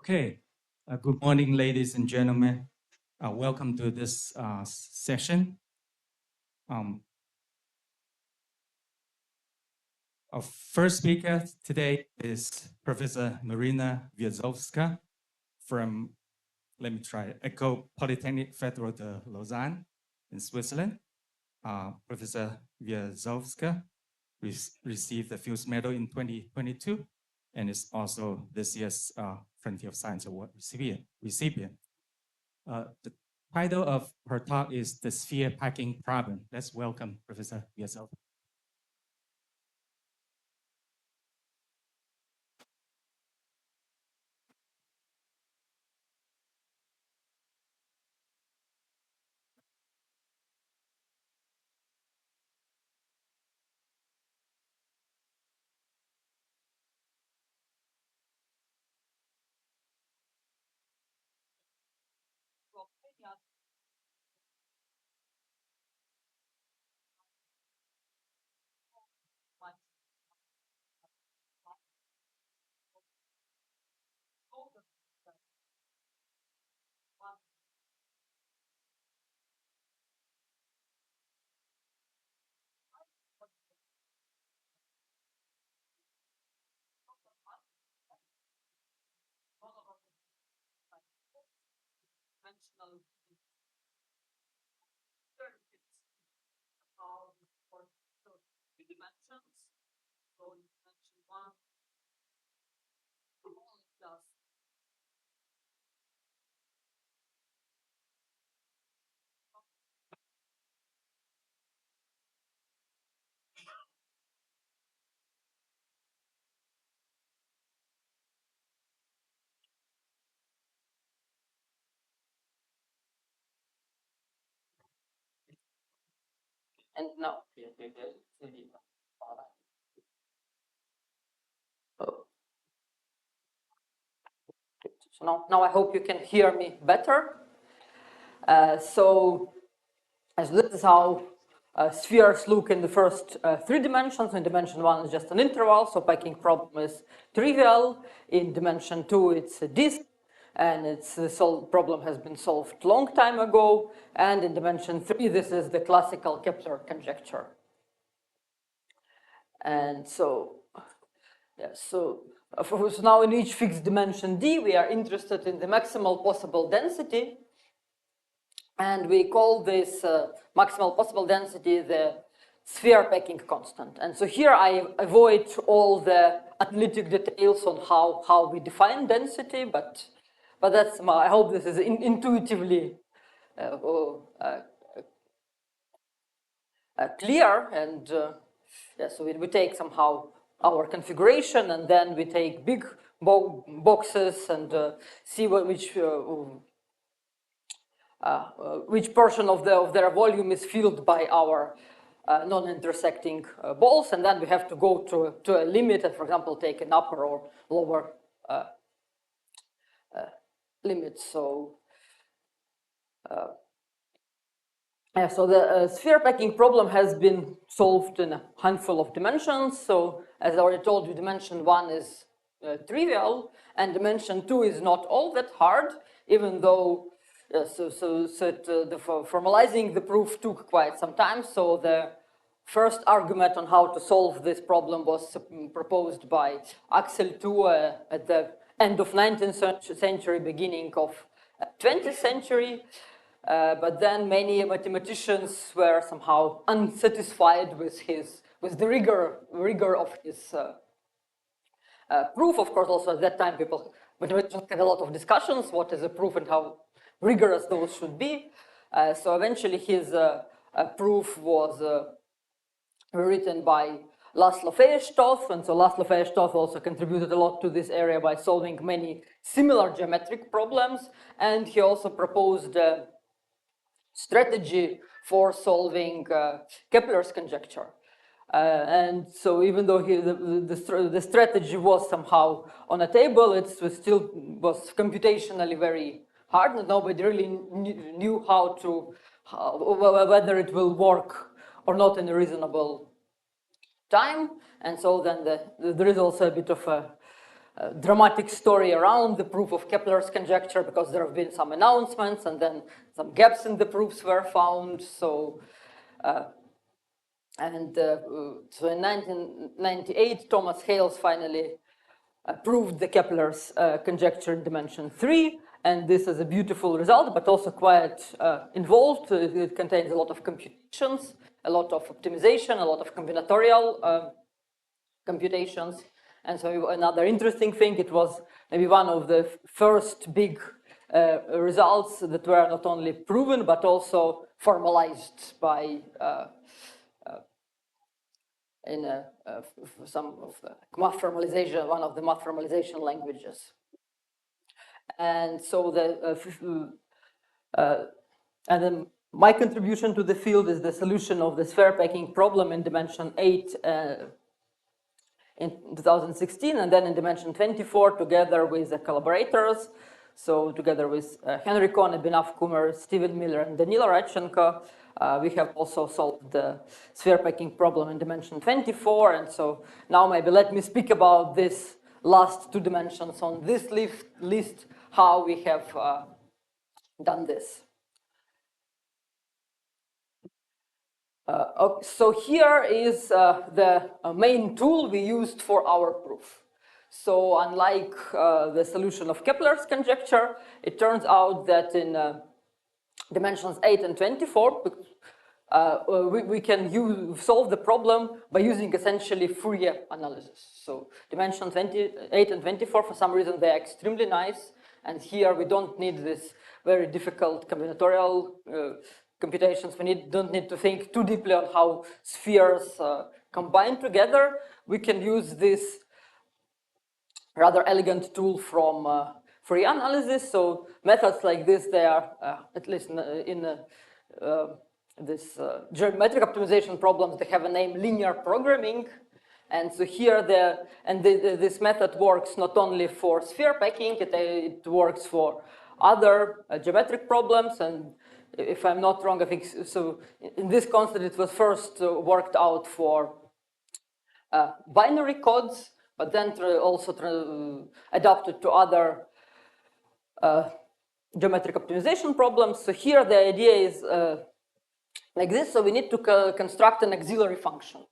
Okay, good morning, ladies and gentlemen. Welcome to this session. Um, our first speaker today is Professor Maryna Viazovska from, let me try, Eco Polytechnic Federal de Lausanne in Switzerland. Professor Viazovska received the Fields Medal in 2022 and is also this year's Frontier of Science Award recipient. The title of her talk is The Sphere Packing Problem. Let's welcome Professor Viazovska. And now, so now I hope you can hear me better. So as this is how spheres look in the first 3 dimensions. In dimension 1 is just an interval, so packing problem is trivial. In dimension 2 it's a disk, and the problem has been solved long time ago. And in dimension 3 this is the classical Kepler conjecture. And so, so now in each fixed dimension D, we are interested in the maximal possible density. And we call this maximal possible density the sphere packing constant. And so here I avoid all the analytic details on how we define density, but that's, I hope this is intuitively clear. And so we take somehow our configuration, and then we take big boxes and see which portion of their volume is filled by our non-intersecting balls, and then we have to go to a limit and, for example, take an upper or lower limit. So so the sphere packing problem has been solved in a handful of dimensions. So as I already told you, dimension 1 is trivial, and dimension 2 is not all that hard, even though formalizing the proof took quite some time. So the first argument on how to solve this problem was proposed by Axel II at the end of 19th century, beginning of 20th century. But then many mathematicians were somehow unsatisfied with the rigor of his proof. Of course, also at that time, mathematicians had a lot of discussions, what is a proof and how rigorous those should be. So eventually his proof was written by Laszlo Fejestoth, and so Laszlo Fejestoth also contributed a lot to this area by solving many similar geometric problems, and he also proposed a strategy for solving Kepler's conjecture. And so even though the strategy was somehow on a table, it still was computationally very hard, and nobody really knew whether it will work or not in a reasonable time. And so then there is also a bit of dramatic story around the proof of Kepler's conjecture, because there have been some announcements and then some gaps in the proofs were found. So so in 1998, Thomas Hales finally proved the Kepler's conjecture in dimension 3, and this is a beautiful result, but also quite involved. It contains a lot of computations, a lot of optimization, a lot of combinatorial computations. And so another interesting thing, it was maybe one of the first big results that were not only proven, but also formalized by in some of the math formalization, one of the math formalization languages. And so and then my contribution to the field is the solution of the sphere packing problem in dimension 8 in 2016, and then in dimension 24 together with the collaborators. So together with Henry Kohn, Abhinav Kumar, Steven Miller, and Danila Radchenko, we have also solved the sphere packing problem in dimension 24. And so now maybe let me speak about this last 2 dimensions on this list, how we have done this. So here is the main tool we used for our proof. So unlike the solution of Kepler's conjecture, it turns out that in dimensions 8 and 24, we can solve the problem by using essentially Fourier analysis. So dimensions 8 and 24, for some reason, they are extremely nice. And here we don't need this very difficult combinatorial computations. We don't need to think too deeply on how spheres combine together. We can use this rather elegant tool from Fourier analysis. So methods like this, they are, at least in this geometric optimization problems, they have a name linear programming. And so here, this method works not only for sphere packing, it works for other geometric problems. And if I'm not wrong, I think so. In this concept, it was first worked out for binary codes, but then also adapted to other geometric optimization problems. So here, the idea is like this. So we need to construct an auxiliary function.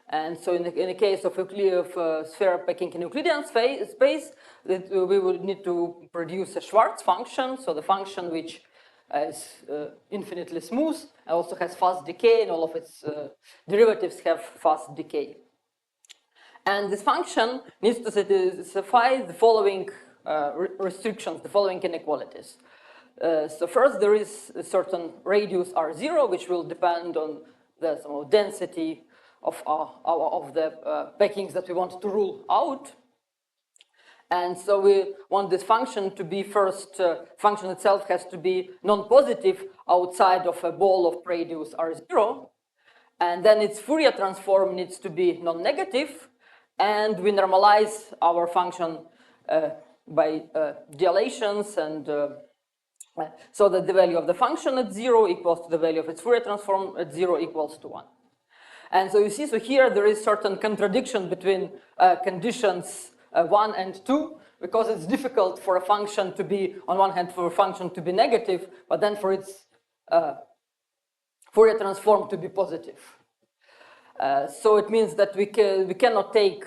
And so in the case of sphere packing in Euclidean space, we would need to produce a Schwarz function. So the function which is infinitely smooth, and also has fast decay, and all of its derivatives have fast decay. And this function needs to satisfy the following restrictions, the following inequalities. So first, there is a certain radius R0, which will depend on the density of the packings that we want to rule out. And so we want this function to be first, function itself has to be non-positive outside of a ball of radius R0. And then its Fourier transform needs to be non-negative. And we normalize our function by dilations, and so that the value of the function at 0 equals to the value of its Fourier transform at 0 equals to 1. And so you see, so here there is certain contradiction between conditions 1 and 2, because it's difficult for a function to be, on one hand, for a function to be negative, but then for its Fourier transform to be positive. So it means that we cannot take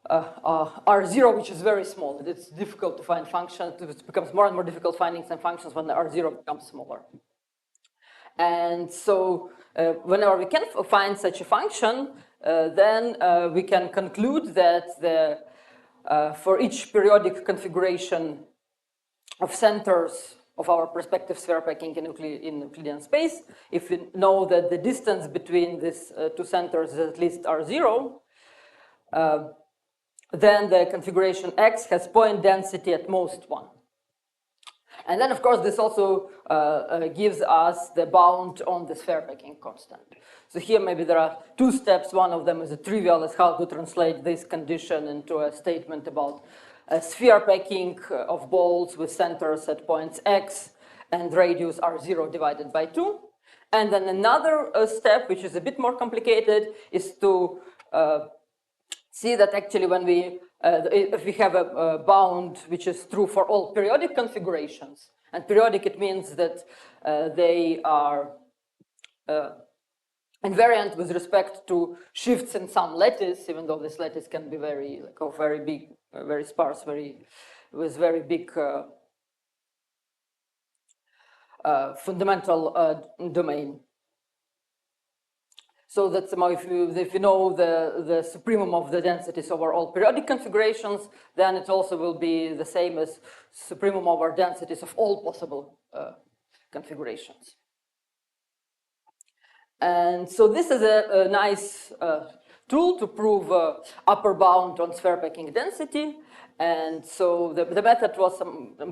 R0, which is very small. It's difficult to find functions. It becomes more and more difficult finding some functions when the R0 becomes smaller. And so whenever we can find such a function, then we can conclude that for each periodic configuration of centers of our perspective sphere packing in Euclidean space, if we know that the distance between these two centers is at least R0, then the configuration X has point density at most 1. And then, of course, this also gives us the bound on the sphere packing constant. So here maybe there are 2 steps. One of them is trivial, is how to translate this condition into a statement about a sphere packing of balls with centers at points X and radius R0 divided by 2. And then another step, which is a bit more complicated, is to see that actually when we, if we have a bound which is true for all periodic configurations, and periodic it means that they are invariant with respect to shifts in some lattice, even though this lattice can be very, like, very big, very sparse, with very big fundamental domain. So that somehow if you know the supremum of the densities over all periodic configurations, then it also will be the same as supremum over densities of all possible configurations. And so this is a nice tool to prove upper bound on sphere packing density. And so the method was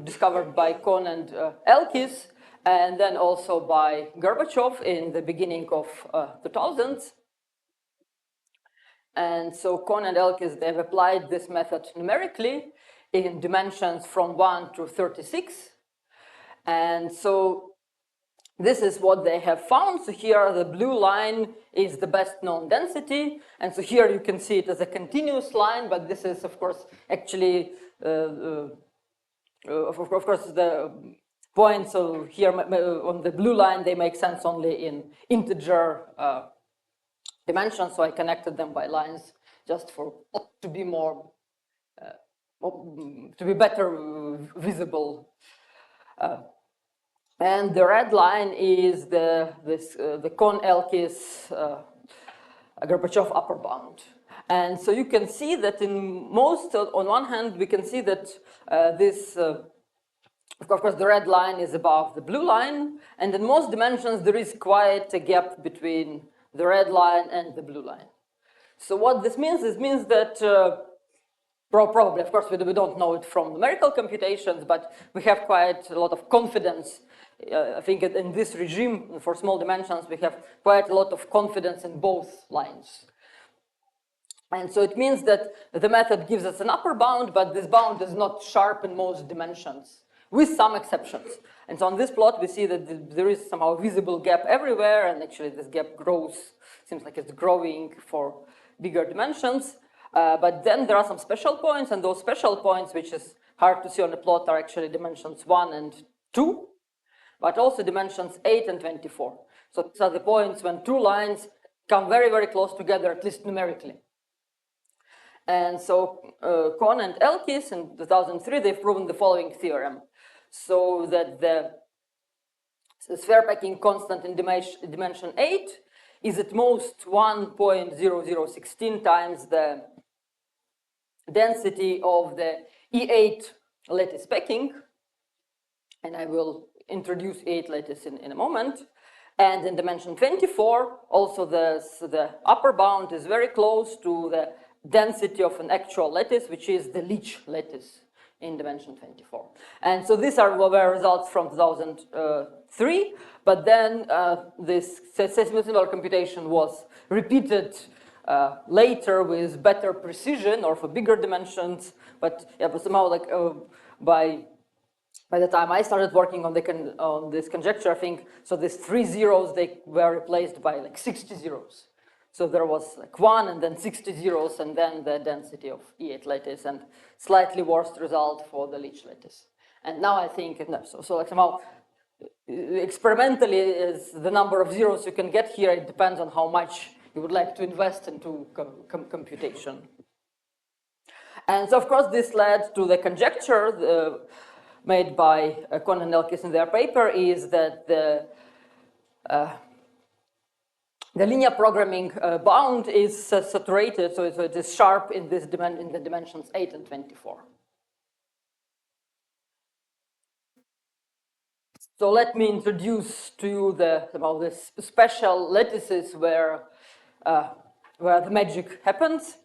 discovered by Kohn and Elkis, and then also by Gorbachev in the beginning of 2000s. And so Kohn and Elkis, they've applied this method numerically in dimensions from 1 to 36. And so this is what they have found. So here the blue line is the best known density. And so here you can see it as a continuous line, but this is, of course, actually, of course, the points. So here on the blue line, they make sense only in integer dimensions. So I connected them by lines just for to be more, to be better visible. And the red line is the Kohn-Elkis Gorbachev upper bound. And so you can see that in most, on one hand, we can see that this, of course, the red line is above the blue line. And in most dimensions, there is quite a gap between the red line and the blue line. So what this means, that probably, of course, we don't know it from numerical computations, but we have quite a lot of confidence. I think in this regime, for small dimensions, we have quite a lot of confidence in both lines. And so it means that the method gives us an upper bound, but this bound is not sharp in most dimensions, with some exceptions. And so on this plot, we see that there is somehow a visible gap everywhere, and actually this gap grows, seems like it's growing for bigger dimensions. But then there are some special points, and those special points, which is hard to see on the plot, are actually dimensions 1 and 2, but also dimensions 8 and 24. So these are the points when two lines come very, very close together, at least numerically. And so Kohn and Elkis in 2003, they've proven the following theorem. So that the sphere packing constant in dimension 8 is at most 1.0016 times the density of the E8 lattice packing. And I will introduce E8 lattice in a moment. And in dimension 24, also the upper bound is very close to the density of an actual lattice, which is the Leach lattice in dimension 24. And so these were results from 2003, but then this similar computation was repeated later with better precision or for bigger dimensions, but yeah, but somehow like by the time I started working on this conjecture, I think, so these 3 zeros, they were replaced by like 60 zeros. So there was like 1 and then 60 zeros and then the density of E8 lattice and slightly worse result for the Leach lattice. And now I think, no, so like somehow experimentally is the number of zeros you can get here, it depends on how much you would like to invest into computation. And so of course this led to the conjecture made by Kohn and Elkis in their paper is that the linear programming bound is saturated, so it is sharp in this in the dimensions 8 and 24. So let me introduce to you the special lattices where the magic happens.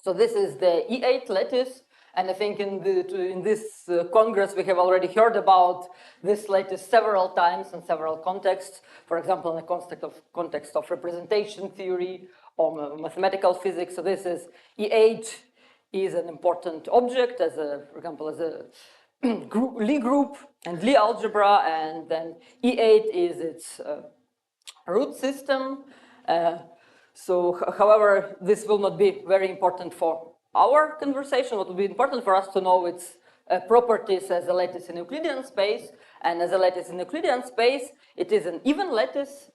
So this is the E8 lattice, and I think in this Congress we have already heard about this lattice several times in several contexts. For example, in the context of representation theory or mathematical physics. So this is E8 is an important object for example, as a Lie group and Lie algebra, and then E8 is its root system. However, this will not be very important for our conversation. What will be important for us to know its properties as a lattice in Euclidean space. And as a lattice in Euclidean space, it is an even lattice.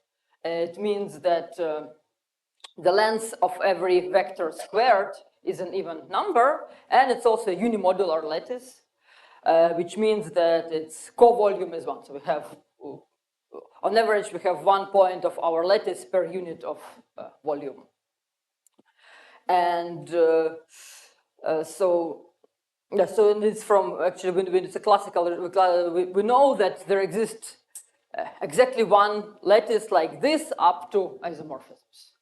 It means that the length of every vector squared is an even number, and it's also a unimodular lattice, which means that its co-volume is 1. So we have, on average, we have 1 point of our lattice per unit of volume. And so it's from, actually, when it's a classical, we know that there exists exactly one lattice like this up to isomorphisms.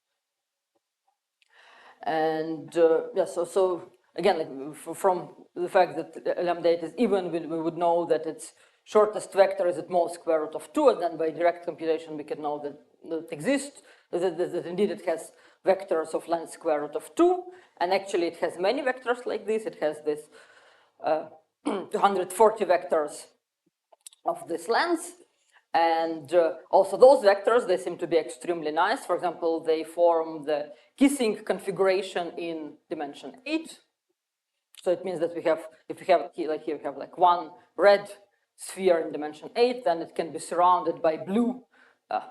And so again, like from the fact that lambda 8 is even, we would know that its shortest vector is at most square root of 2, and then by direct computation we can know that it exists, that indeed it has vectors of length square root of 2, and actually it has many vectors like this. It has this 240 vectors of this length. And also those vectors, they seem to be extremely nice. For example, they form the kissing configuration in dimension 8. So it means that we have, if we have, like here we have like one red sphere in dimension 8, then it can be surrounded by blue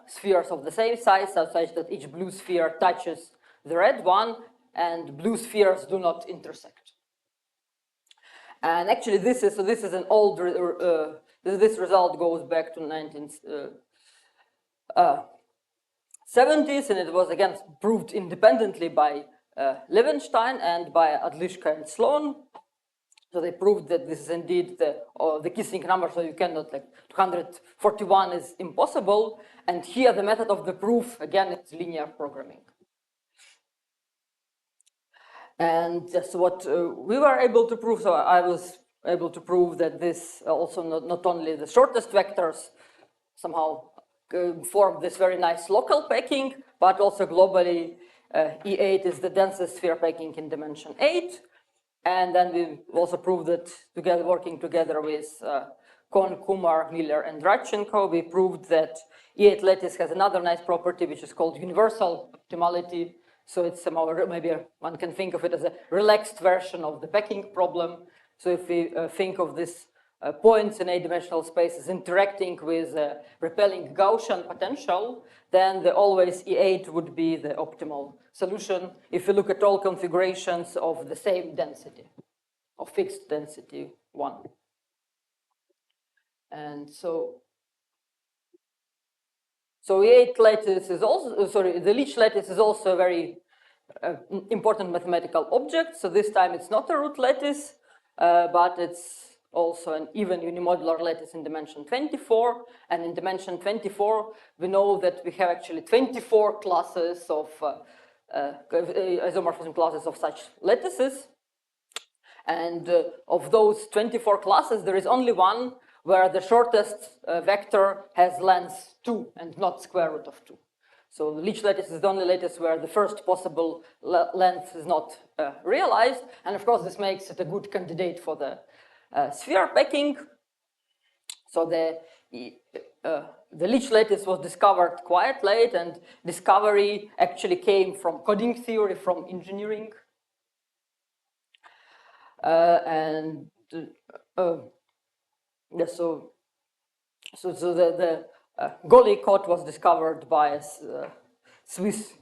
spheres of the same size, such that each blue sphere touches the red one, and blue spheres do not intersect. And actually this is an old, this result goes back to 1970s, and it was again proved independently by Levenstein and by Adlishka and Sloan. So they proved that this is indeed the kissing number, so you cannot, like 241 is impossible. And here the method of the proof, again, it's linear programming. And that's what we were able to prove. So I was able to prove that this also not only the shortest vectors somehow form this very nice local packing, but also globally E8 is the densest sphere packing in dimension 8. And then we also proved that working together with Kohn, Kumar, Miller, and Radchenko, we proved that E8 lattice has another nice property, which is called universal optimality. So it's somehow, maybe one can think of it as a relaxed version of the packing problem. So if we think of these points in a-dimensional space as interacting with repelling Gaussian potential, then the always E8 would be the optimal solution if you look at all configurations of the same density, of fixed density 1. And so E8 lattice is also, the Leech lattice is also a very important mathematical object. So this time it's not a root lattice, but it's also an even unimodular lattice in dimension 24. And in dimension 24, we know that we have actually 24 classes of isomorphism classes of such lattices. And of those 24 classes, there is only one where the shortest vector has length 2 and not square root of 2. So the Leech lattice is the only lattice where the first possible length is not realized. And of course, this makes it a good candidate for the sphere packing. So the Leech lattice was discovered quite late, and discovery actually came from coding theory, from engineering. So the Golly code was discovered by a Swiss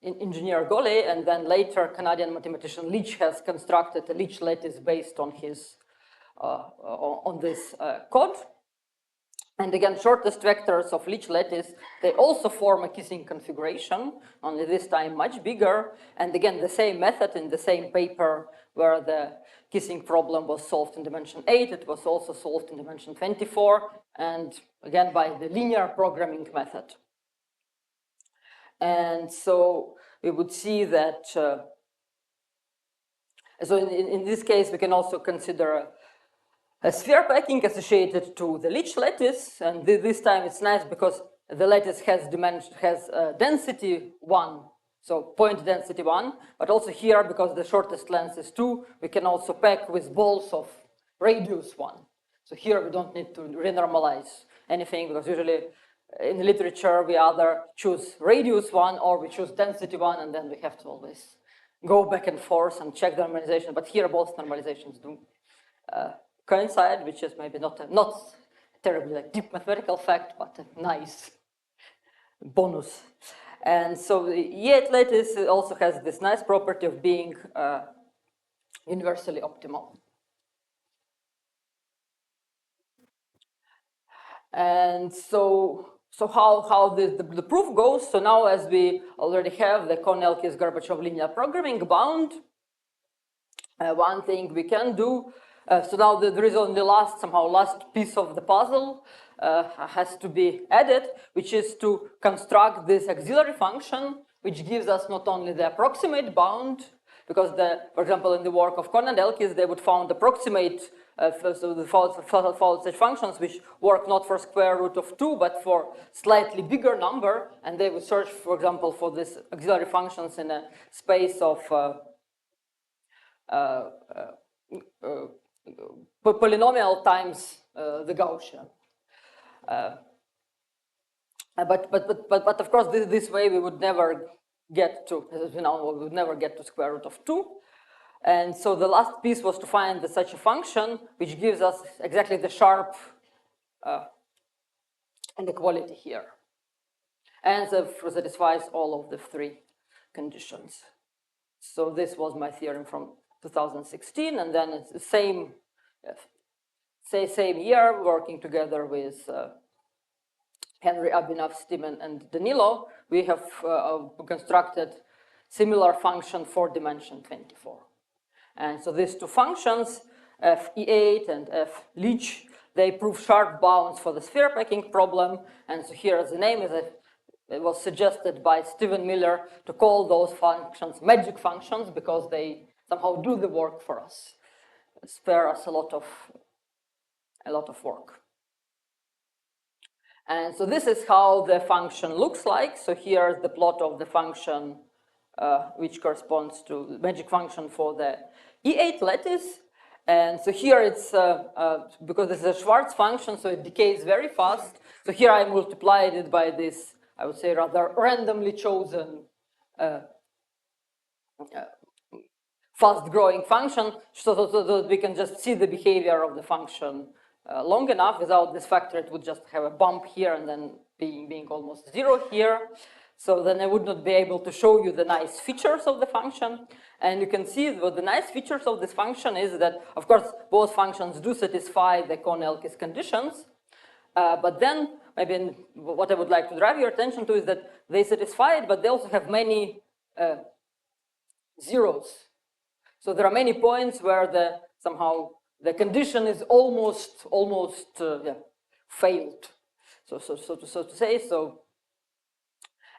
engineer Golly, and then later Canadian mathematician Leech has constructed a Leech lattice based on his on this code. And again, shortest vectors of Leech lattice, they also form a kissing configuration, only this time much bigger. And again, the same method in the same paper where the kissing problem was solved in dimension 8, it was also solved in dimension 24, and again by the linear programming method. And so we would see that, so in this case, we can also consider a sphere packing associated to the Leech lattice, and this time it's nice because the lattice has density 1, so point density 1, but also here, because the shortest length is 2, we can also pack with balls of radius 1. So here we don't need to renormalize anything, because usually in the literature, we either choose radius 1 or we choose density 1, and then we have to always go back and forth and check the normalization. But here, both normalizations do coincide, which is maybe not terribly like deep mathematical fact, but a nice bonus. And so the E8 lattice also has this nice property of being universally optimal. And so how the proof goes, so now as we already have the Kohn-Elkis-Gorbachev linear programming bound, one thing we can do, so now there is only last piece of the puzzle has to be added, which is to construct this auxiliary function, which gives us not only the approximate bound, because for example, in the work of Kohn and Elkis, they would found approximate so the followed such functions which work not for square root of 2, but for slightly bigger number, and they would search, for example, for these auxiliary functions in a space of polynomial times the Gaussian. But of course, this way we would never get to, as we know, we would never get to square root of 2. And so the last piece was to find such a function which gives us exactly the sharp inequality here. And satisfies all of the three conditions. So this was my theorem from 2016, and then it's the same year, working together with Henry, Abhinav, Steven, and Danilo, we have constructed similar function for dimension 24. And so these two functions, f(E8) and f(Leach), they prove sharp bounds for the sphere packing problem. And so here the name is it was suggested by Stephen Miller to call those functions magic functions because they somehow do the work for us, spare us a lot of work. And so this is how the function looks like. So here's the plot of the function which corresponds to the magic function for the E8 lattice. And so here it's, because this is a Schwarz function, so it decays very fast. So here I multiplied it by this, I would say, rather randomly chosen fast-growing function, so that we can just see the behavior of the function long enough. Without this factor, it would just have a bump here and then being almost 0 here. So then I would not be able to show you the nice features of the function. And you can see what the nice features of this function is that, of course, both functions do satisfy the Kohn-Elkis conditions. But then, maybe what I would like to drive your attention to is that they satisfy it, but they also have many zeros. So there are many points where somehow the condition is almost failed. So to say so.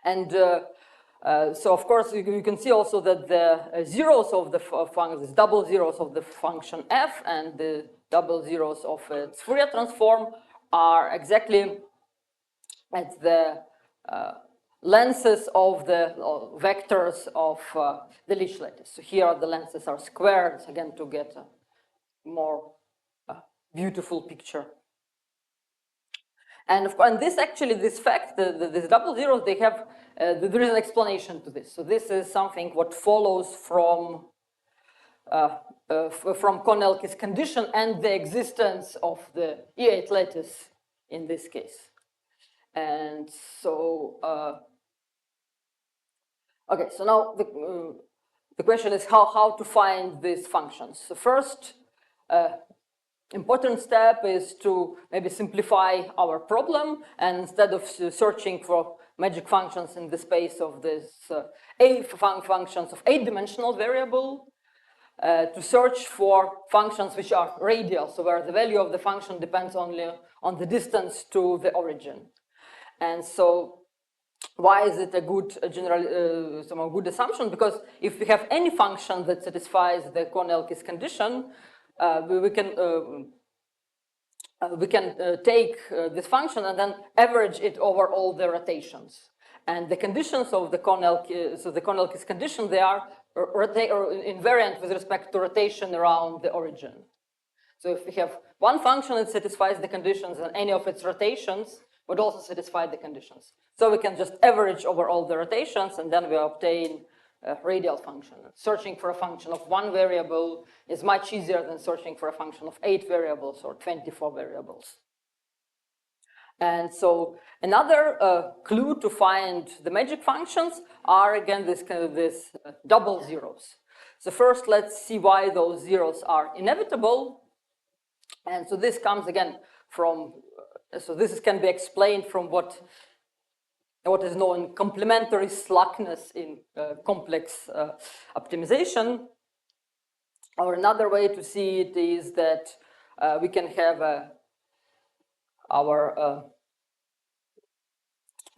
And so, of course, you can see also that the zeros of the function, double zeros of the function f and the double zeros of its Fourier transform are exactly at the lenses of the vectors of the Leach lattice. So here the lenses are squared, again, to get a more beautiful picture. And of course, this fact, these double zeros, they have, there is an explanation to this. So this is something what follows from Kohn-Elkis condition and the existence of the E8 lattice in this case. And so, okay, so now the question is how to find these functions. So first, important step is to maybe simplify our problem, and instead of searching for magic functions in the space of this functions of 8-dimensional variable, to search for functions which are radial, so where the value of the function depends only on the distance to the origin. And so why is it a good good assumption? Because if we have any function that satisfies the Kohn-Elkis condition, we can take this function and then average it over all the rotations. And the conditions of the Kohn-Elkis condition, they are invariant with respect to rotation around the origin. So if we have one function that satisfies the conditions and any of its rotations, would also satisfy the conditions. So we can just average over all the rotations, and then we obtain a radial function. Searching for a function of one variable is much easier than searching for a function of 8 variables or 24 variables. And so another clue to find the magic functions are, again, this double zeros. So first, let's see why those zeros are inevitable. And so this comes, again, from, so this can be explained from what is known complementary slackness in complex optimization. Or another way to see it is that we can have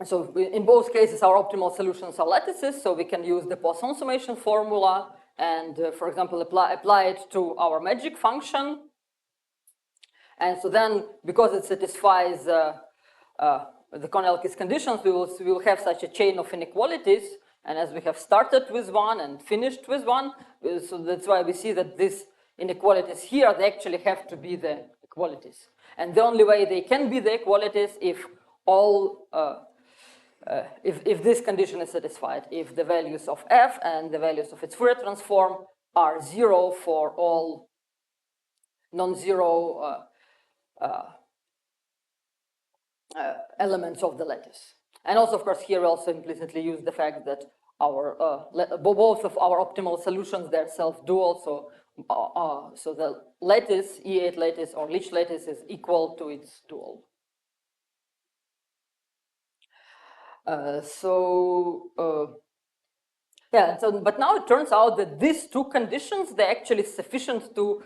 so in both cases, our optimal solutions are lattices, so we can use the Poisson summation formula and, for example, apply it to our magic function. And so then, because it satisfies the Connell-Kiss conditions, we will have such a chain of inequalities. And as we have started with one and finished with one, so that's why we see that these inequalities here, they actually have to be the equalities. And the only way they can be the equalities if all, if this condition is satisfied, if the values of f and the values of its Fourier transform are 0 for all non-zero elements of the lattice. And also, of course, here we also implicitly use the fact that our both of our optimal solutions, they're self-dual, so the lattice, E8 lattice or Leach lattice, is equal to its dual. Yeah, so, but now it turns out that these two conditions, they're actually sufficient to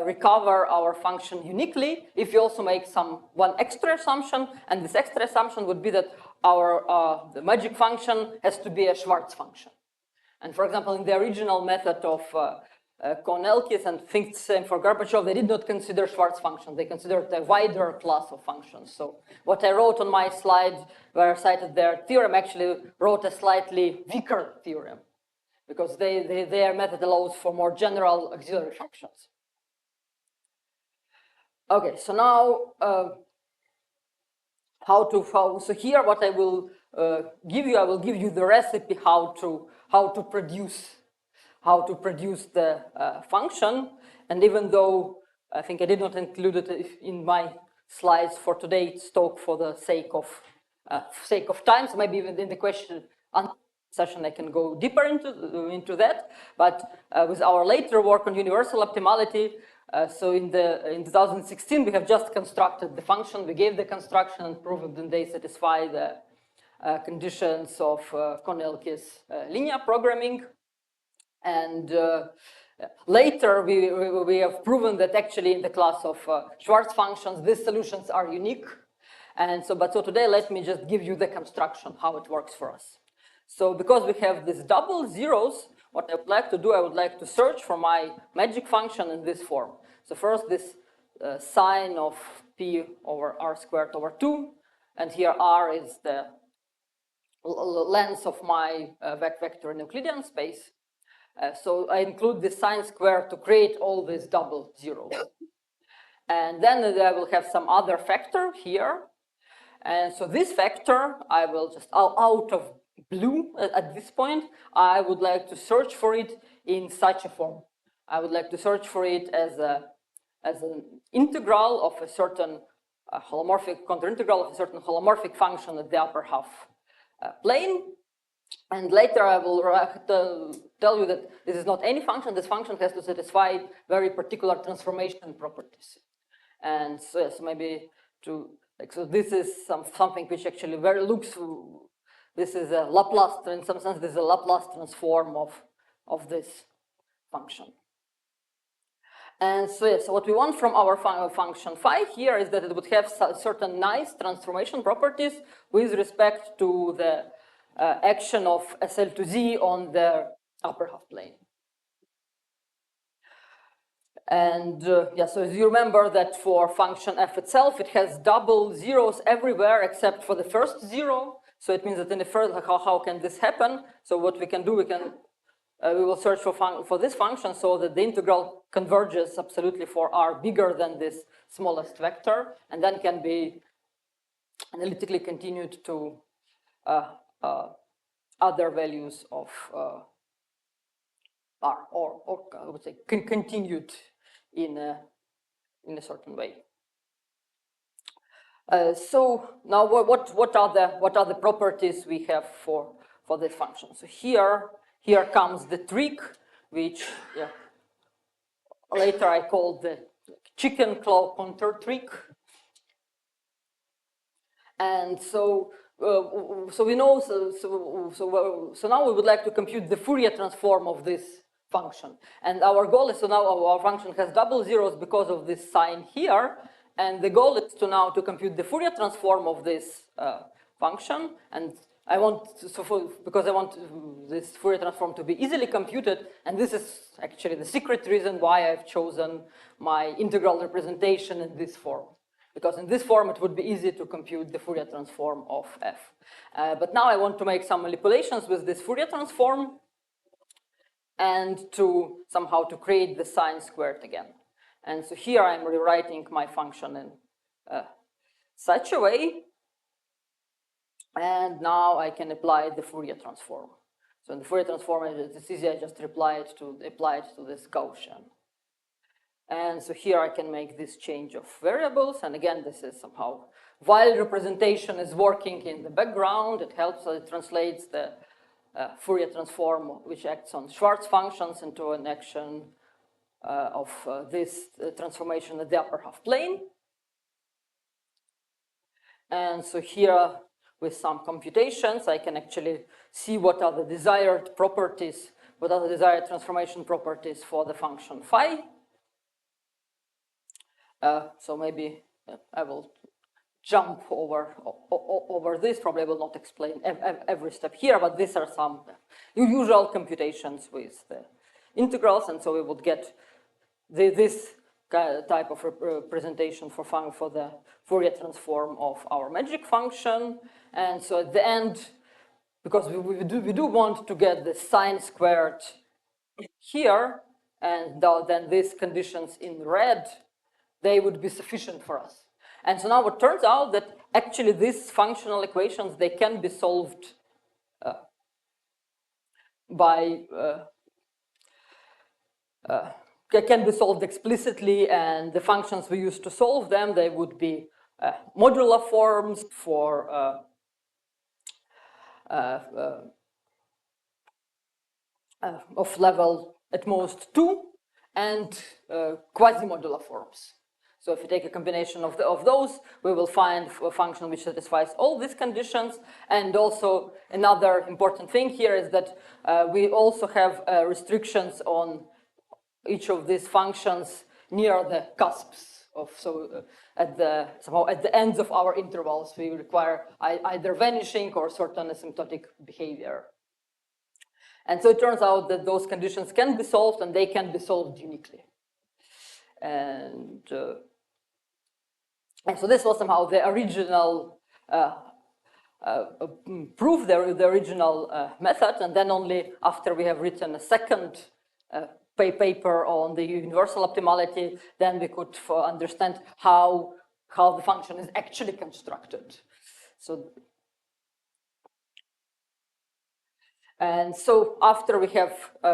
recover our function uniquely if you also make one extra assumption, and this extra assumption would be that our the magic function has to be a Schwarz function. And for example, in the original method of Connell-Kiss, and I think the same for Gorbachev, they did not consider Schwarz function. They considered a wider class of functions. So what I wrote on my slide where I cited their theorem actually wrote a slightly weaker theorem, because their method allows for more general auxiliary functions. Okay, so now so here what I will give you, I will give you the recipe how to produce the function. And even though I think I did not include it in my slides for today's talk for the sake of time, so maybe even in the question session I can go deeper into that. But with our later work on universal optimality, so in 2016 we have just constructed the function. We gave the construction and proved that they satisfy the conditions of Connell-Kiss linear programming. And later we have proven that actually in the class of Schwarz functions, these solutions are unique. And so today let me just give you the construction, how it works for us. So because we have these double zeros, what I would like to do, I would like to search for my magic function in this form. So first this sine of p over r squared over 2, and here r is the length of my vector in Euclidean space. So I include the sine squared to create all these double zeros. And then I will have some other factor here. And so this factor, I will just, out of blue at this point, I would like to search for it in such a form. I would like to search for it as an integral of a certain holomorphic, counter-integral of a certain holomorphic function at the upper half plane. And later I will tell you that this is not any function. This function has to satisfy very particular transformation properties. And so yes, maybe so this is something which actually this is a Laplace, in some sense, this is a Laplace transform of this function. And so yes, what we want from our function phi here is that it would have certain nice transformation properties with respect to the action of SL to Z on the upper half plane. And yeah, so as you remember that for function f itself, it has double zeros everywhere except for the first zero. So it means that in the first, how can this happen? So what we can do, we will search for this function so that the integral converges absolutely for r bigger than this smallest vector, and then can be analytically continued to other values of R, or I would say continued in a certain way. So now what are the properties we have for this function? So here comes the trick, which later I called the chicken claw contour trick. And so we know, so now we would like to compute the Fourier transform of this function. And our goal is, so now our function has double zeros because of this sign here. And the goal is to now to compute the Fourier transform of this function. And I want, because I want this Fourier transform to be easily computed, and this is actually the secret reason why I've chosen my integral representation in this form. Because in this form, it would be easy to compute the Fourier transform of f. But now I want to make some manipulations with this Fourier transform and to somehow to create the sine squared again. And so here I'm rewriting my function in such a way. And now I can apply the Fourier transform. So in the Fourier transform, it's easy, I just apply it to this Gaussian. And so here I can make this change of variables. And again, this is somehow, while representation is working in the background, it helps, it translates the Fourier transform, which acts on Schwarz functions, into an action of this transformation at the upper half plane. And so here, with some computations, I can actually see what are the desired properties, what are the desired transformation properties for the function phi. So maybe I will jump over this. Probably I will not explain every step here, but these are some usual computations with the integrals, and so we would get this type of representation for the Fourier transform of our magic function. And so at the end, because we do want to get the sine squared here, and then these conditions in red, they would be sufficient for us. And so now it turns out that actually these functional equations, they can be solved can be solved explicitly, and the functions we use to solve them, they would be modular forms for of level at most 2, and quasi-modular forms. So if you take a combination of those, we will find a function which satisfies all these conditions. And also another important thing here is that we also have restrictions on each of these functions near the cusps of, somehow at the ends of our intervals, we require either vanishing or certain asymptotic behavior. And so it turns out that those conditions can be solved, and they can be solved uniquely. And so this was somehow the original proof, the original method, and then only after we have written a second paper on the universal optimality, then we could understand how the function is actually constructed. And so after we have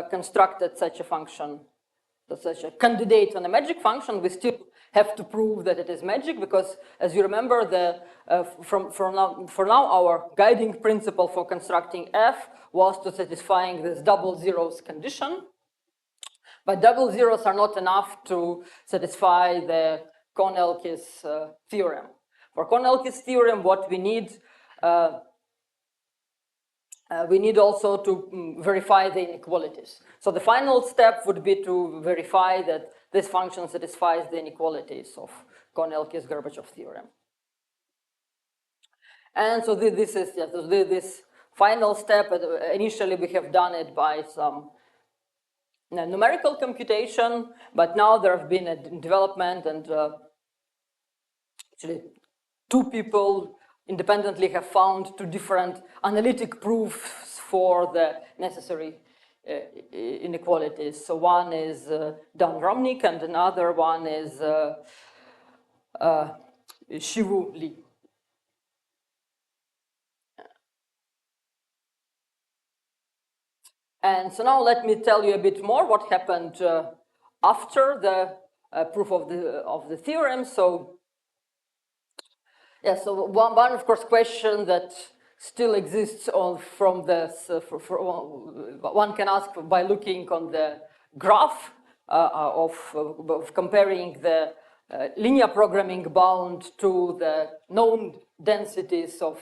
constructed such a function, such a candidate on a magic function, we still have to prove that it is magic, because as you remember, for now our guiding principle for constructing f was to satisfying this double zeros condition. But double zeros are not enough to satisfy the Kohn-Elkes theorem. For Kohn-Elkes theorem, what we need also to verify the inequalities. So the final step would be to verify that this function satisfies the inequalities of Kohn-Elkes-Gorbachev theorem. And so this is this final step. Initially, we have done it by some numerical computation, but now there have been a development, and actually 2 people independently have found 2 different analytic proofs for the necessary inequalities. So one is Dan Romnik, and another one is Shivu Li. And so now let me tell you a bit more what happened after the proof of the theorem. So yeah, so one of course question that still exists from this, one can ask by looking on the graph of comparing the linear programming bound to the known densities of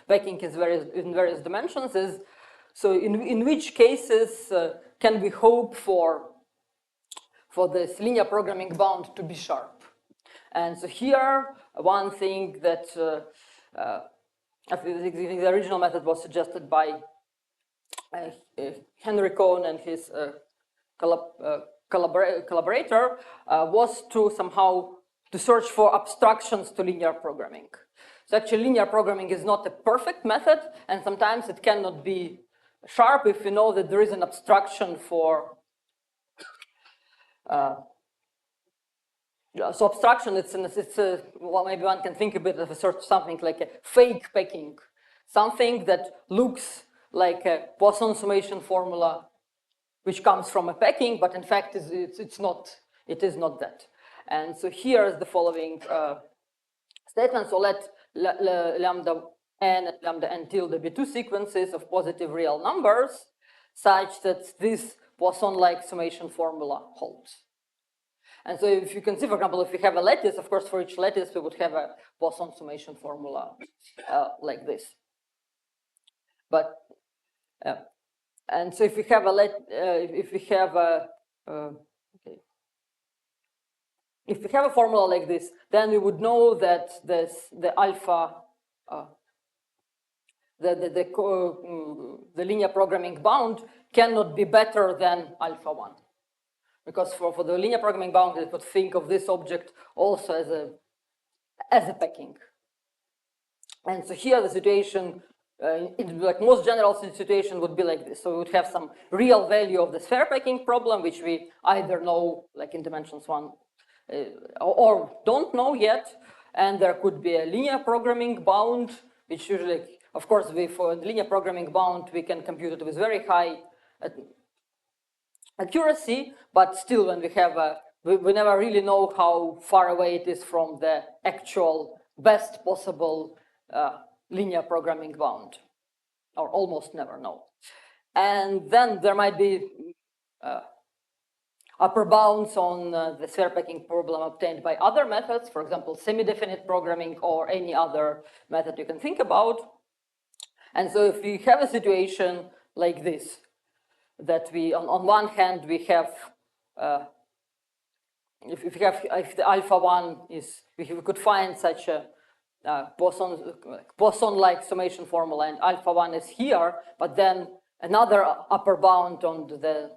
packing in various dimensions is, so in which cases can we hope for this linear programming bound to be sharp? And so here, one thing that I think the original method was suggested by Henry Cohn and his collaborator was to somehow to search for abstractions to linear programming. So actually, linear programming is not a perfect method, and sometimes it cannot be sharp if you know that there is an abstraction for. So abstraction, well, maybe one can think a bit of a sort of something like a fake packing, something that looks like a Poisson summation formula, which comes from a packing, but in fact it's not. It is not that. And so here is the following statement. So let lambda n and lambda n tilde be two sequences of positive real numbers, such that this Poisson-like summation formula holds. And so if you can see, for example, if we have a lattice, of course, for each lattice, we would have a Poisson summation formula like this. But, and so if we have if we have a formula like this, then we would know that the alpha, the linear programming bound cannot be better than alpha 1. Because for the linear programming bound, we could think of this object also as a packing. And so here the situation, like most general situation, would be like this. So we would have some real value of the sphere packing problem, which we either know, like in dimensions 1, or don't know yet. And there could be a linear programming bound, which usually, of course, for the linear programming bound, we can compute it with very high accuracy, but still when we have we never really know how far away it is from the actual best possible linear programming bound, or almost never know. And then there might be upper bounds on the sphere packing problem obtained by other methods, for example, semi-definite programming or any other method you can think about. And so if we have a situation like this, that we, on one hand, we have, if the alpha 1 is, if we could find such a Poisson-like summation formula, and alpha 1 is here, but then another upper bound on the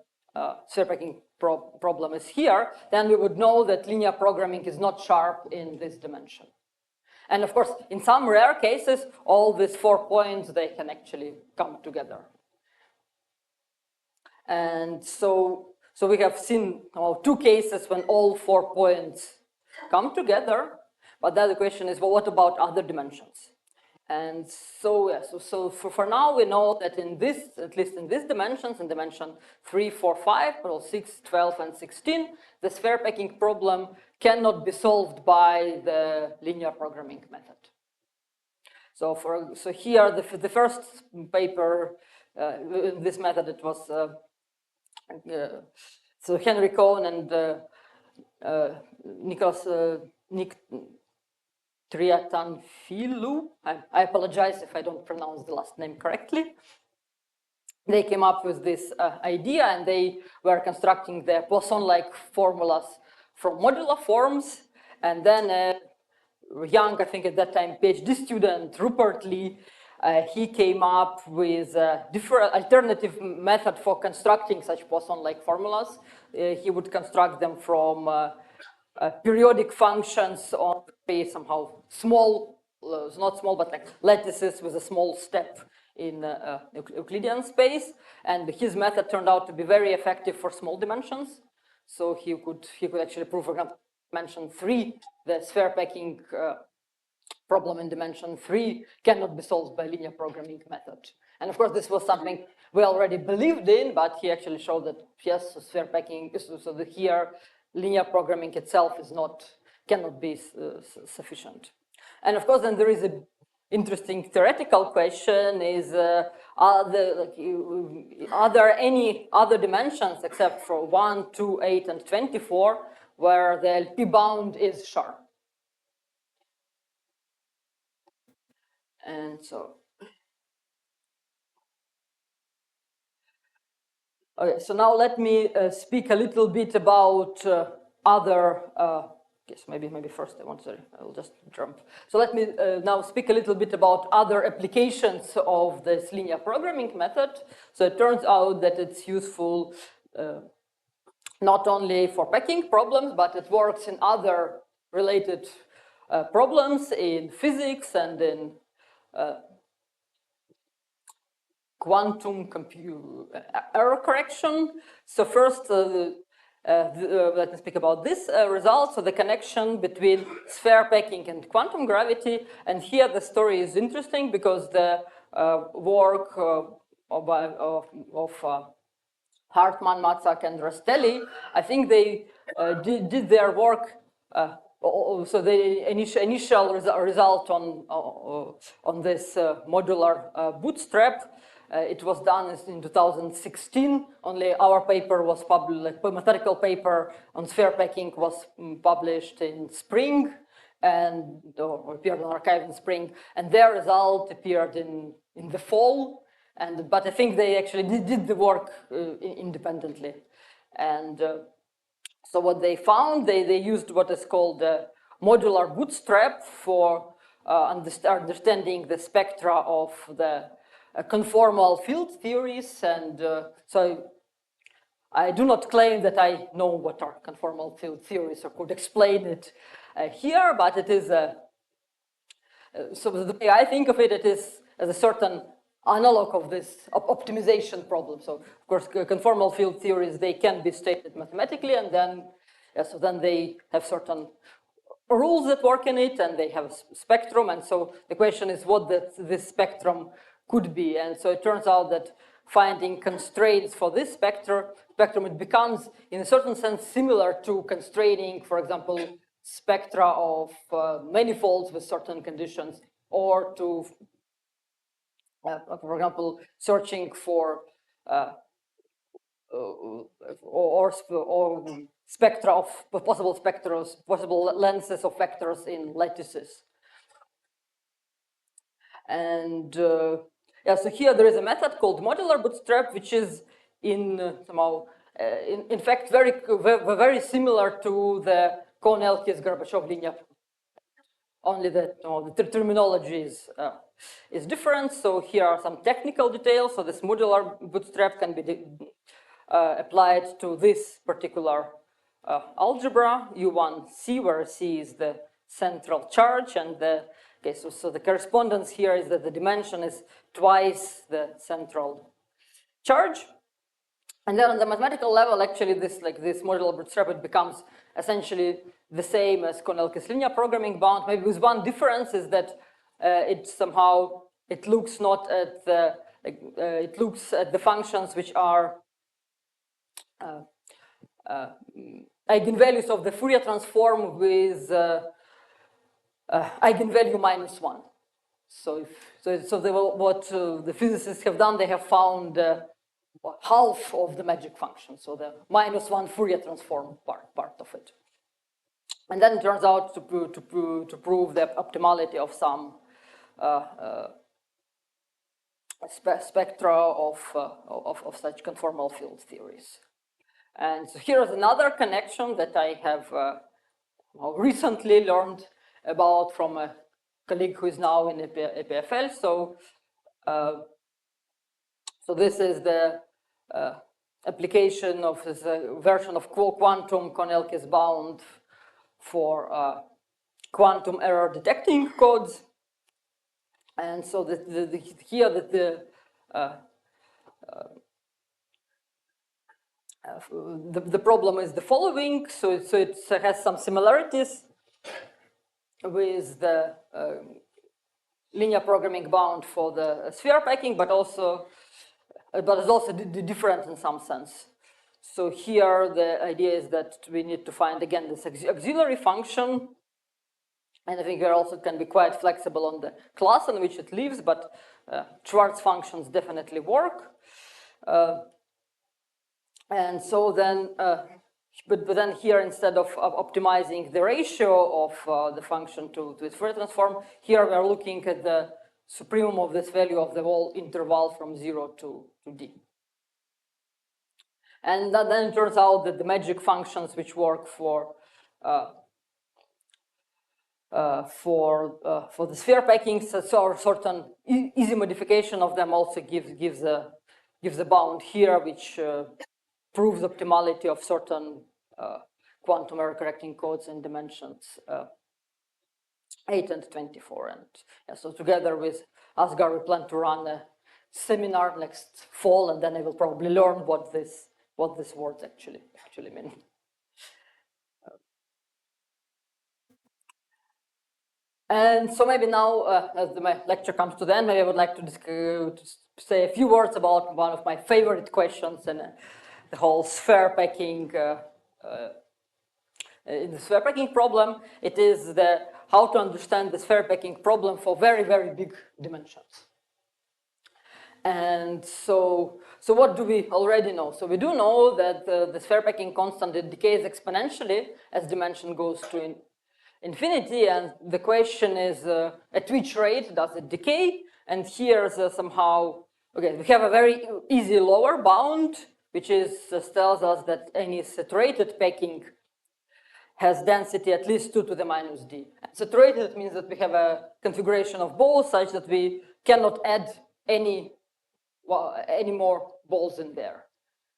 sphere packing problem is here, then we would know that linear programming is not sharp in this dimension. And of course, in some rare cases, all these 4 points, they can actually come together. And so we have seen two cases when all 4 points come together, but then the question is, well, what about other dimensions? And so, yeah, so for now, we know that in this, at least in these dimensions, in dimension 3, 4, 5, well, 6, 12, and 16, the sphere packing problem cannot be solved by the linear programming method. So here, the first paper in this method, it was so Henry Cohn and Nick Triatanfilou. I apologize if I don't pronounce the last name correctly. They came up with this idea, and they were constructing the Poisson-like formulas from modular forms. And then young, I think at that time, PhD student, Rupert Lee, he came up with a different alternative method for constructing such Poisson-like formulas. He would construct them from periodic functions on somehow small, not small, but like lattices with a small step in Euclidean space. And his method turned out to be very effective for small dimensions. So he could actually prove, for example, dimension 3, the sphere packing problem in dimension 3 cannot be solved by linear programming method. And of course, this was something we already believed in, but he actually showed that yes, sphere packing, so the here linear programming itself cannot be sufficient. And of course, then there is a interesting theoretical question: are there any other dimensions except for 1, 2, 8, and 24 where the LP bound is sharp? And so, okay, so now let me speak a little bit about other. Yes, maybe first I'll just jump. So let me now speak a little bit about other applications of this linear programming method. So it turns out that it's useful not only for packing problems, but it works in other related problems in physics and in quantum error correction. So first, let me speak about this result. So the connection between sphere packing and quantum gravity. And here the story is interesting because the work of Hartmann, Matzak, and Rastelli, I think they did their work. So the initial result on this modular bootstrap. It was done in 2016. Only our paper was published, a mathematical paper on sphere packing was published in spring and appeared in archive in spring, and their result appeared in the fall. But I think they actually did the work independently. And so what they found, they used what is called the modular bootstrap for understanding the spectra of the conformal field theories. And so I do not claim that I know what are conformal field theories or could explain it here, but it is so the way I think of it, it is as a certain analog of this optimization problem. So of course, conformal field theories, they can be stated mathematically, and then so then they have certain rules that work in it, and they have a spectrum. And so the question is what this spectrum could be. And so it turns out that finding constraints for this spectrum, it becomes, in a certain sense, similar to constraining, for example, spectra of manifolds with certain conditions, or to, for example, searching for or spectra of possible lenses of vectors in lattices. And yeah, so here there is a method called modular bootstrap, which is somehow, in fact, very similar to the Kohn-Elkes-Gorbachev linear. Only that the terminology is different. So here are some technical details. So this modular bootstrap can be applied to this particular algebra, U1C, where C is the central charge, and so the correspondence here is that the dimension is twice the central charge. And then on the mathematical level, actually, this modular bootstrap, it becomes essentially the same as Kohn-Elkes linear programming bound, maybe with one difference is that it looks not at the it looks at the functions which are eigenvalues of the Fourier transform with eigenvalue -1. So what the physicists have done, they have found half of the magic function, so the -1 Fourier transform part of it. And then it turns out to prove the optimality of some spectra of such conformal field theories. And so here is another connection that I have recently learned about from a colleague who is now in EPFL. So this is the application of this version of quantum Kohn-Elkes bound for quantum error detecting codes. And so here the problem is the following. So it has some similarities with the linear programming bound for the sphere packing, but also but it's also different in some sense. So here the idea is that we need to find again this auxiliary function, and I think here also it can be quite flexible on the class in which it lives, but Schwarz functions definitely work. And so then, but then here instead of optimizing the ratio of the function to its Fourier transform, here we are looking at the supremum of this value of the whole interval from 0 to d. And then it turns out that the magic functions which work for the sphere packings, so a certain easy modification of them also gives a bound here, which proves optimality of certain quantum error correcting codes in dimensions 8 and 24. And yeah, so together with Asghar, we plan to run a seminar next fall, and then I will probably learn what these words actually mean. And so maybe now, as my lecture comes to the end, maybe I would like to say a few words about one of my favorite questions in the whole sphere packing. In the sphere packing problem, it is how to understand the sphere packing problem for very, very big dimensions. And so what do we already know? So we do know that the sphere packing constant, it decays exponentially as dimension goes to infinity, and the question is at which rate does it decay? And here's somehow, okay, we have a very easy lower bound, which tells us that any saturated packing has density at least 2 to the minus d. Saturated means that we have a configuration of balls such that we cannot add any more balls in there.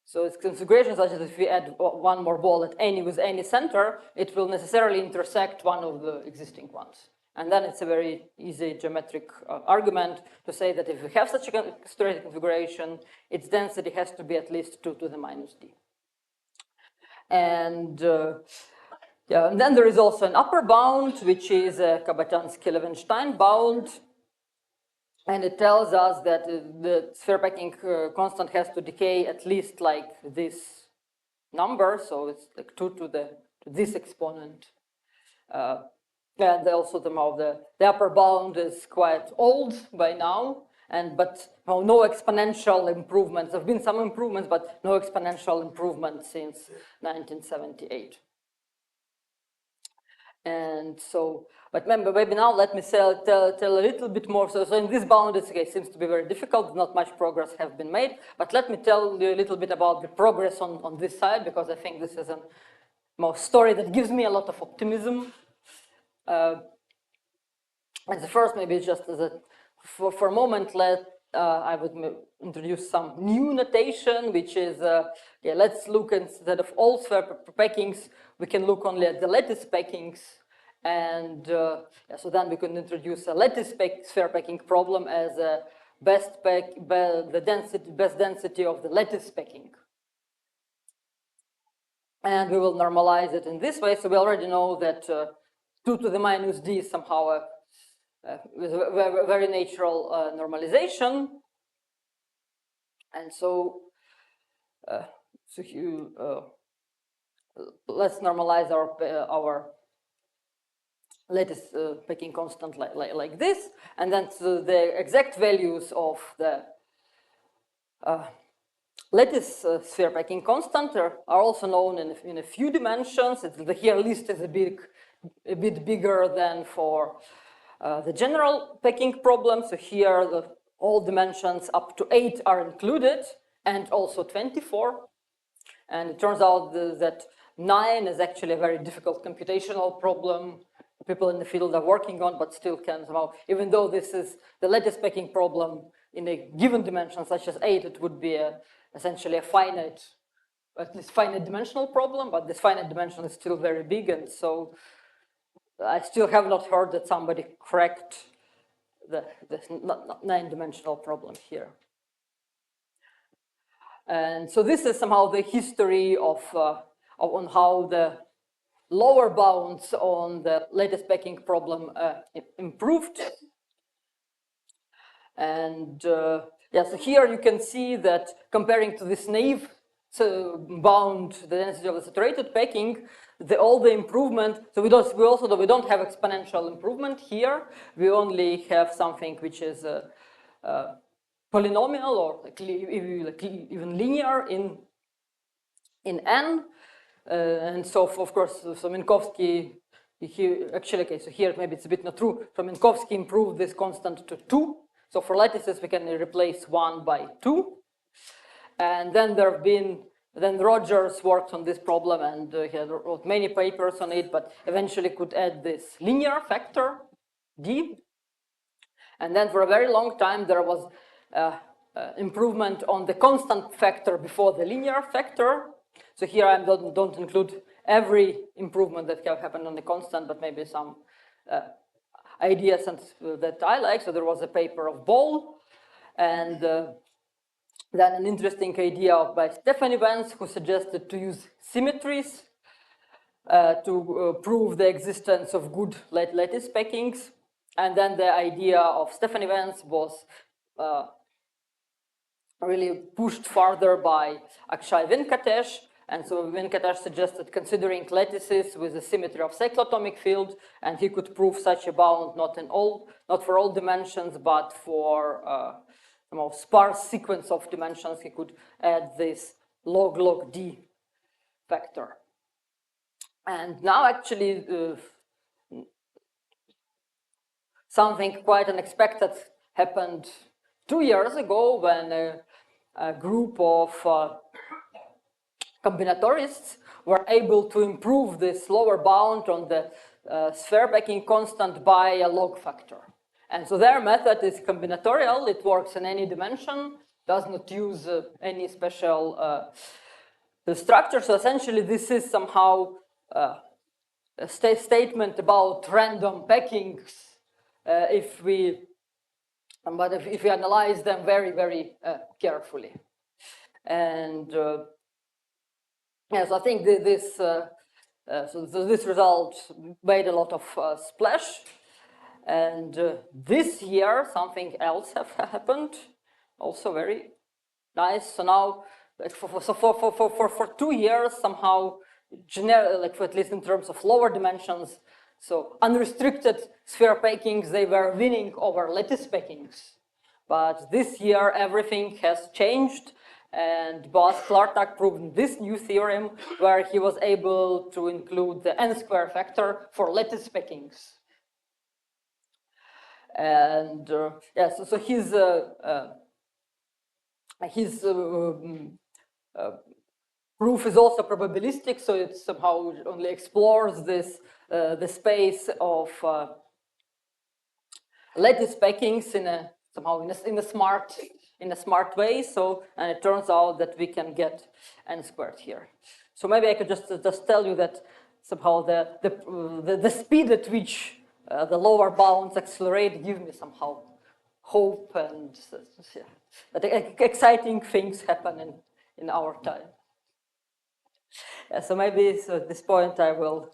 So it's configuration such that if we add one more ball with any center, it will necessarily intersect one of the existing ones. And then it's a very easy geometric argument to say that if we have such a saturated configuration, its density has to be at least 2 to the minus d. And yeah, and then there is also an upper bound, which is a Kabatansky-Levenstein bound. And it tells us that the sphere packing constant has to decay at least like this number, so it's like 2 to this exponent. And also the upper bound is quite old by now, but no exponential improvements. There have been some improvements, but no exponential improvements since 1978. And so, but remember, maybe now let me tell a little bit more. So in this bound, it seems to be very difficult. Not much progress has been made. But let me tell you a little bit about the progress on this side, because I think this is a more story that gives me a lot of optimism. And the first, maybe just as for a moment, I would introduce some new notation, which is, let's look instead of all sphere packings, we can look only at the lattice packings. And so then we can introduce a lattice sphere packing problem as a best density of the lattice packing. And we will normalize it in this way. So we already know that 2 to the minus d is somehow with a very natural normalization. And so, let's normalize our lattice packing constant like this. And then the exact values of the lattice sphere packing constant are also known in a few dimensions. The here list is a bit bigger than for the general packing problem. So here all dimensions up to 8 are included, and also 24. And it turns out that 9 is actually a very difficult computational problem people in the field are working on, but still can somehow, even though this is the lattice packing problem in a given dimension such as 8, it would be essentially a finite, at least finite dimensional problem, but this finite dimension is still very big, and so I still have not heard that somebody cracked this 9-dimensional problem here. And so this is somehow the history on how the lower bounds on the lattice packing problem improved. And Yeah, so here you can see that comparing to this naive bound the density of the saturated packing, all the improvement. So we don't have exponential improvement here. We only have something which is polynomial or even linear in n. And so of course, so Minkowski. So here maybe it's a bit not true. So Minkowski improved this constant to 2. So for lattices, we can replace 1 by 2. And then then Rogers worked on this problem and he wrote many papers on it, but eventually could add this linear factor, d. And then for a very long time, there was improvement on the constant factor before the linear factor. So here I don't include every improvement that have happened on the constant, but maybe some ideas that I like. So there was a paper of Ball, and then an interesting idea by Stephanie Vance, who suggested to use symmetries to prove the existence of good lattice packings. And then the idea of Stephanie Vance was really pushed further by Akshay Venkatesh. And so Venkatesh suggested considering lattices with a symmetry of cyclotomic field, and he could prove such a bound not for all dimensions, but for some sparse sequence of dimensions. He could add this log d factor. And now actually something quite unexpected happened 2 years ago when a group of combinatorists were able to improve this lower bound on the sphere packing constant by a log factor. And so their method is combinatorial. It works in any dimension, does not use any special structure. So essentially, this is somehow a statement about random packings if we analyze them very, very carefully. And yes, I think this result made a lot of splash. And this year, something else have happened, also very nice. So now, for 2 years, somehow, at least in terms of lower dimensions, so unrestricted sphere packings, they were winning over lattice packings. But this year, everything has changed. And Boas Klartak proved this new theorem where he was able to include the n-square factor for lattice packings. And so his proof is also probabilistic, so it somehow only explores this the space of lattice packings in a smart way. So, and it turns out that we can get n squared here. So maybe I could just tell you that somehow the speed at which the lower bounds accelerate give me somehow hope, and that exciting things happen in our time. So maybe at this point I will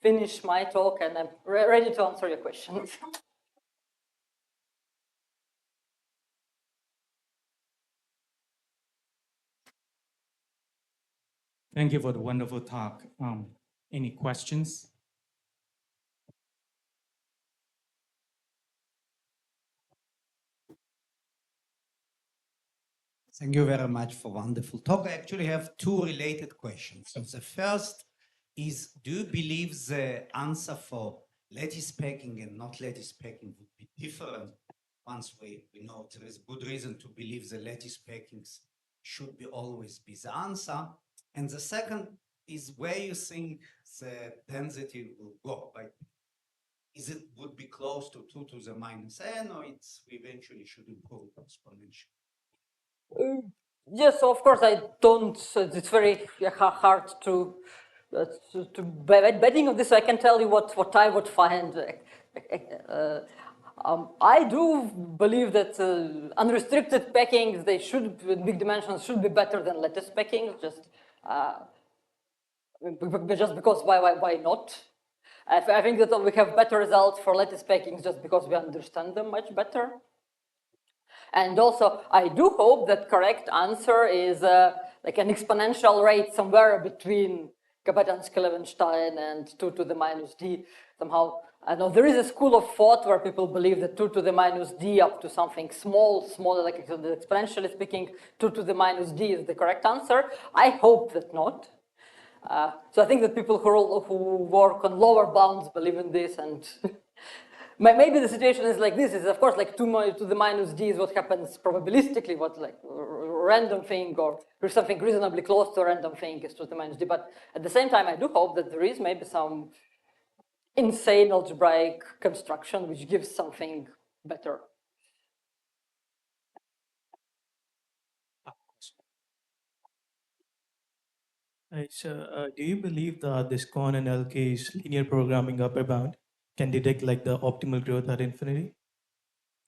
finish my talk, and I'm ready to answer your questions. Thank you for the wonderful talk. Any questions? Thank you very much for wonderful talk. I actually have 2 related questions. So the first is, do you believe the answer for lattice packing and not lattice packing would be different once we know there is good reason to believe the lattice packings should be always be the answer? And the second is where you think the density will go, right? Is it would be close to 2 to the minus n, or we eventually should improve exponentially? Yes, so of course I don't. It's very hard to betting on this. So I can tell you what I would find. I do believe that unrestricted packings, they should, with big dimensions, should be better than lattice packings. Just because why not? I think that we have better results for lattice packings just because we understand them much better. And also, I do hope that correct answer is like an exponential rate somewhere between Kappetanz-Levenshtein and 2 to the minus d. Somehow, I know there is a school of thought where people believe that 2 to the minus d up to something smaller, like exponentially speaking, 2 to the minus d is the correct answer. I hope that not. So I think that people who work on lower bounds believe in this, and maybe the situation is like this. Is of course like 2 to the minus d is what happens probabilistically, what like random thing or something reasonably close to a random thing is 2 to the minus d. But at the same time, I do hope that there is maybe some insane algebraic construction which gives something better. Right, so do you believe that this Kohn and LK's linear programming upper bound can detect like the optimal growth at infinity?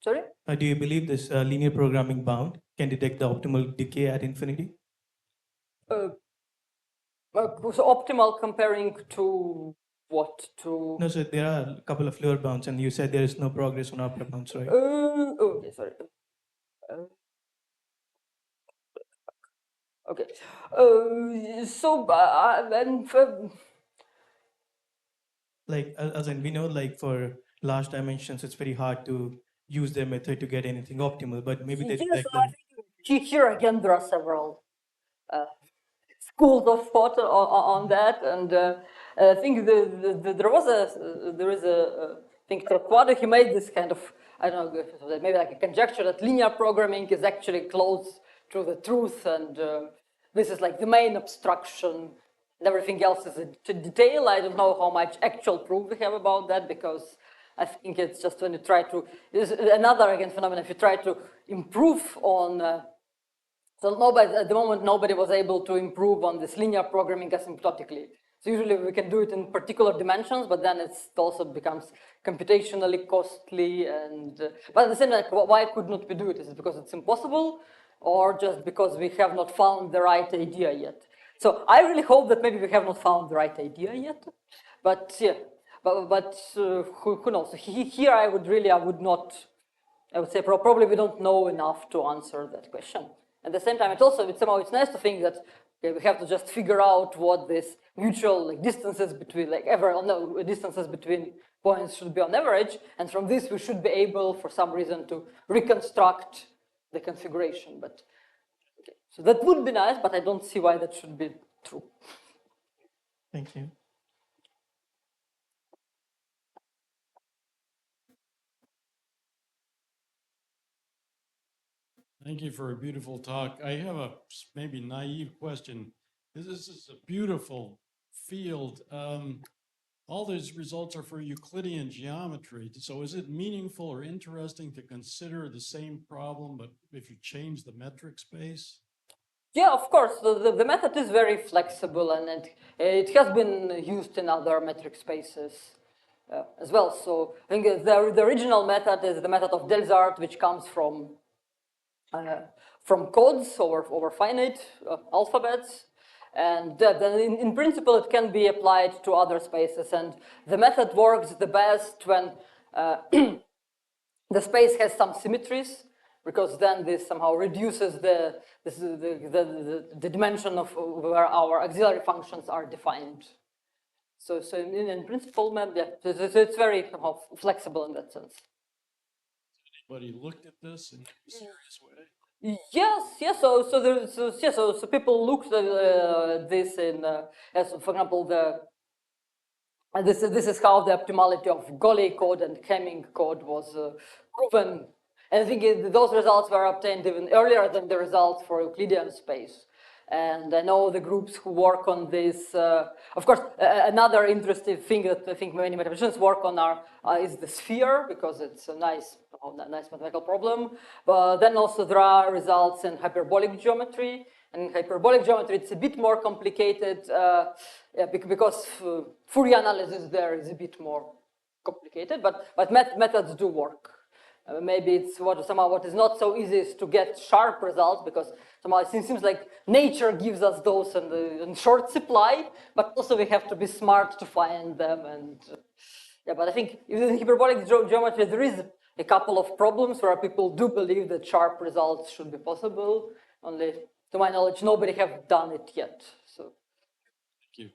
Sorry? Do you believe this linear programming bound can detect the optimal decay at infinity? So optimal comparing to what? To No, so there are a couple of lower bounds, and you said there is no progress on upper bounds, right? okay, sorry. Okay. Like, as in, we know, like for large dimensions, it's very hard to use their method to get anything optimal, but maybe they Yes, detect I them. think here again there are several schools of thought on that, and I think there is a I think Torquato, he made this kind of, I don't know, maybe like a conjecture that linear programming is actually close to the truth, and this is like the main abstraction, and everything else is a detail. I don't know how much actual proof we have about that, because I think it's just when you try to, is another again phenomenon, if you try to improve on so at the moment, nobody was able to improve on this linear programming asymptotically. So usually we can do it in particular dimensions, but then it also becomes computationally costly. And but at the same time, why could not we do it? Is it because it's impossible, or just because we have not found the right idea yet? So I really hope that maybe we have not found the right idea yet. But yeah, but who knows? Here I would not. I would say probably we don't know enough to answer that question. At the same time, it's nice to think that we have to just figure out what this mutual distances between distances between points should be on average, and from this we should be able, for some reason, to reconstruct the configuration. But okay. So that would be nice, but I don't see why that should be true. Thank you. Thank you for a beautiful talk. I have a maybe naive question. This is a beautiful field. All these results are for Euclidean geometry. So is it meaningful or interesting to consider the same problem, but if you change the metric space? Yeah, of course. The method is very flexible, and it has been used in other metric spaces as well. So I think the original method is the method of Delsart, which comes from codes over finite alphabets. And then in principle, it can be applied to other spaces. And the method works the best when the space has some symmetries, because then this somehow reduces the dimension of where our auxiliary functions are defined. So in principle, yeah, it's very somehow flexible in that sense. Anybody looked at this in a serious way? Yes. So people looked at this in, as for example, this is how the optimality of Golay code and Hemming code was proven. And I think those results were obtained even earlier than the results for Euclidean space. And I know the groups who work on this. Of course, another interesting thing that I think many mathematicians work on is the sphere, because it's a nice mathematical problem. But then also there are results in hyperbolic geometry. And in hyperbolic geometry, it's a bit more complicated because Fourier analysis there is a bit more complicated. But methods do work. Maybe it's what is not so easy is to get sharp results, because somehow it seems like nature gives us those in short supply, but also we have to be smart to find them. And yeah, but I think even in hyperbolic geometry there is a couple of problems where people do believe that sharp results should be possible. Only, to my knowledge, nobody have done it yet. So. Thank you.